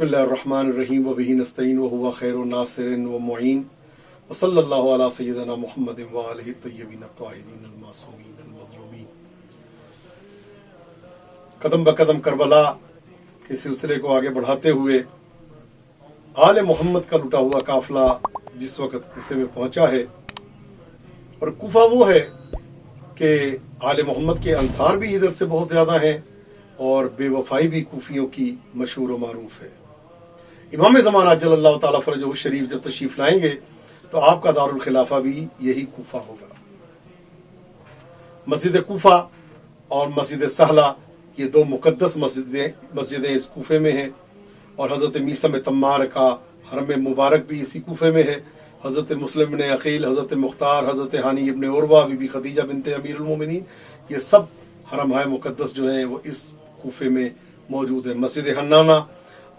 बिस्मिल्लाहिर्रहमानिर्रहीम व बिही नस्तईन व हुवा खैरुन नासिरिन व मुईन व सल्लल्लाहु अला सय्यिदिना मुहम्मदिन व आलिहि तय्यबीन अत्ताहिरीन अल मासूमीन अल मज़लूमीन। कदम ब कदम करबला के सिलसिले को आगे बढ़ाते हुए आले मोहम्मद का लुटा हुआ काफिला जिस वक्त कूफे में पहुंचा है, और कूफा वो है कि आले मोहम्मद के अंसार भी इधर से बहुत ज्यादा हैं और बेवफाई भी कूफियों की मशहूर व मारूफ है। इमाम ज़माना अज्जलल्लाहु ताला फरजहु शरीफ जब तशरीफ लाएंगे तो आपका दारुल खिलाफा भी यही कूफा होगा। मस्जिद कूफा और मस्जिद सहला ये दो मुकद्दस मस्जिदें इस कूफे में हैं, और हजरत मीसम तम्मार का हरम मुबारक भी इसी कूफे में है। हजरत मुस्लिम इब्न अकील, हजरत मुख्तार, हजरत हानी इब्न उर्वा, बीबी खदीजा बिनते अमीरुल मोमिनीन, ये सब हरम है मुकद्दस जो है वो इस कूफे में मौजूद है। मस्जिद हन्नाना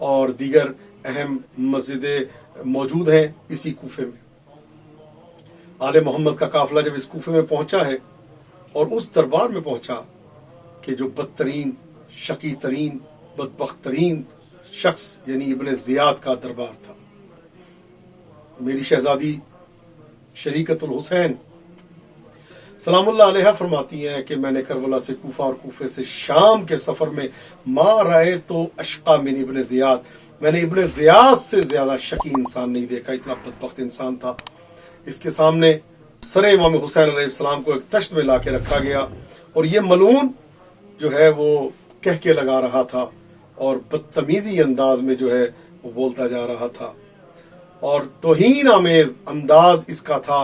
और दीगर अहम मस्जिदें मौजूद हैं इसी कूफे में। आले मोहम्मद का काफिला जब इस कूफे में पहुंचा है और उस दरबार में पहुंचा कि जो बदतरीन, शकी तरीन, बदबख्त तरीन शख्स यानी इब्न जियाद का दरबार था। मेरी शहजादी शरीकतुल हुसैन सलामुल्लाह अलैहा फरमाती हैं कि मैंने करबला से कूफा और कूफे से शाम के सफर में मा राय तो अशका मिन इब्न जियाद, मैंने इब्न जियाद से ज्यादा शकी इंसान नहीं देखा, इतना बदबख्त इंसान था। इसके सामने सरे इमाम हुसैन अलैहिस्सलाम को एक तश्त में लाके रखा गया और ये मलून जो है वो कह के लगा रहा था और बदतमीजी अंदाज में जो है वो बोलता जा रहा था और तौहीन आमेज अंदाज इसका था।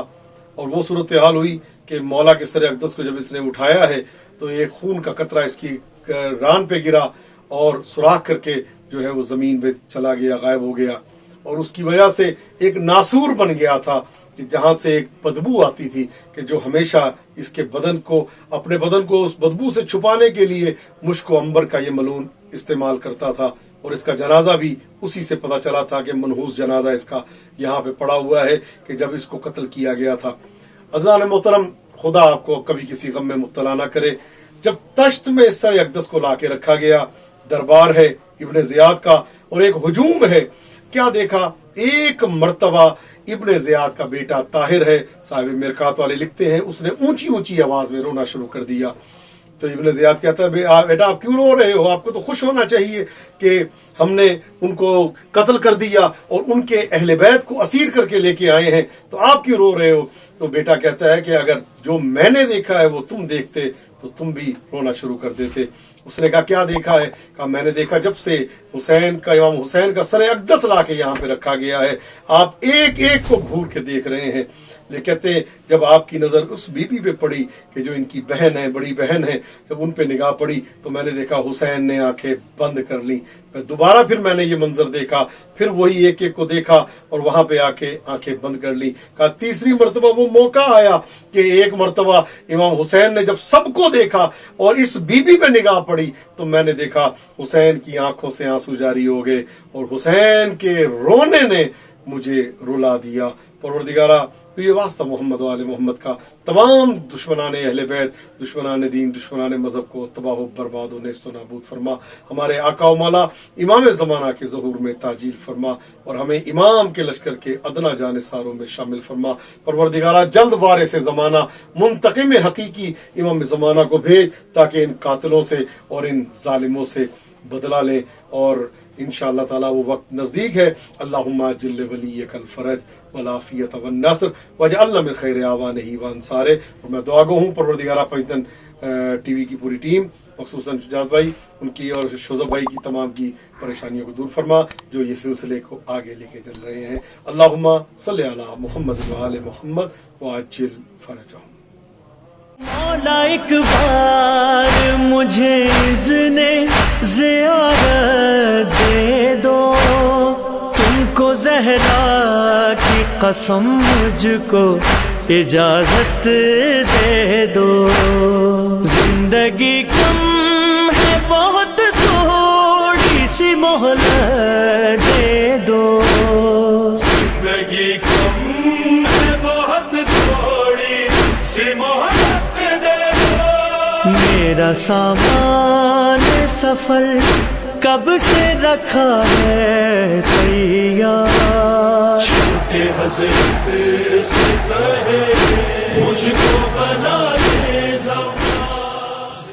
और वो सूरत हाल हुई कि मौला के सर अक़दस को जब इसने उठाया है तो एक खून का कतरा इसकी रान पे गिरा और सुराख करके जो है वो जमीन पे चला गया, गायब हो गया। और उसकी वजह से एक नासूर बन गया था कि जहां से एक बदबू आती थी कि जो हमेशा इसके बदन को, अपने बदन को उस बदबू से छुपाने के लिए मुश्क अंबर का ये मलून इस्तेमाल करता था। और इसका जनाजा भी उसी से पता चला था कि मनहूस जनाजा इसका यहाँ पे पड़ा हुआ है कि जब इसको कत्ल किया गया था। अज़ान मोहतरम, खुदा आपको कभी किसी गम में मुब्तला ना करे। जब तश्त में सर अक़दस को लाके रखा गया, दरबार है इब्न जियाद का और एक हुजूम है, क्या देखा, एक मर्तबा इब्न जियाद का बेटा ताहिर है, साहिब मिरकात वाले लिखते हैं, उसने ऊंची ऊंची आवाज में रोना शुरू कर दिया। तो इब्न जियाद कहता है, बेटा आप क्यों रो रहे हो, आपको तो खुश होना चाहिए कि हमने उनको कत्ल कर दिया और उनके अहले बैत को असीर करके लेके आए हैं, तो आप क्यों रो रहे हो। तो बेटा कहता है कि अगर जो मैंने देखा है वो तुम देखते तो तुम भी रोना शुरू कर देते। उसने कहा क्या देखा है, कहा मैंने देखा जब से हुसैन का, इमाम हुसैन का सर अक़दस लाके यहाँ पे रखा गया है, आप एक एक को घूर के देख रहे हैं। लेकिन कहते हैं जब आपकी नजर उस बीबी पे पड़ी कि जो इनकी बहन है, बड़ी बहन है, जब उन पे निगाह पड़ी तो मैंने देखा हुसैन ने आंखें बंद कर ली। दोबारा फिर मैंने ये मंजर देखा, फिर वही एक एक को देखा और वहां पे आके आंखें बंद कर ली। कहा तीसरी मर्तबा वो मौका आया कि एक मर्तबा इमाम हुसैन ने जब सबको देखा और इस बीबी पे निगाह पड़ी तो मैंने देखा हुसैन की आंखों से आंसू जारी हो गए और हुसैन के रोने ने मुझे रुला दिया। परवरदिगारा, तो ये वास्ता मोहम्मद वाले मोहम्मद का तमाम दुश्मनाने अहले बैत, दुश्मनाने दीन, दुश्मनाने मजहब को तबाह बर्बाद और नेस्त नाबूद फरमा। हमारे आका व मौला इमाम ज़माना के ज़हूर में ताजील फरमा और हमें इमाम के लश्कर के अदना जानिसारों में शामिल फरमा। परवरदिगारा, जल्द वारिस ज़माना, मुंतकिम हकीकी इमाम ज़माना को भेज ताकि इन कातिलों से और इन जालिमों से बदला लें। और इंशाअल्लाह ताला वो वक्त नजदीक है। अल्लाहुम्मा अज्जिल वलियकल फरज वल आफियत वन नस्र वजअलना मिन खैर आवानिही व अंसारे। और मैं दुआगो हूँ परवरदिगारा पंजतन टीवी की पूरी टीम, मखसूसन शुजात भाई, उनकी और शुजब भाई की तमाम की परेशानियों को दूर फरमा जो ये सिलसिले को आगे लेके चल रहे हैं। अल्लाहुम्मा सल्लि अला मुहम्मद व आले मुहम्मद व अज्जिल फरजहुम। मौला एक बार मुझे इज़्ने ज़ियारत दे दो, तुमको ज़हरा की कसम मुझको इजाज़त दे दो। जिंदगी कम है बहुत, थोड़ी सी मोहलत दे दो। जिंदगी कम है बहुत, थोड़ी सी मोहलत दे दो। मेरा सामान सफर کب سے رکھا ہے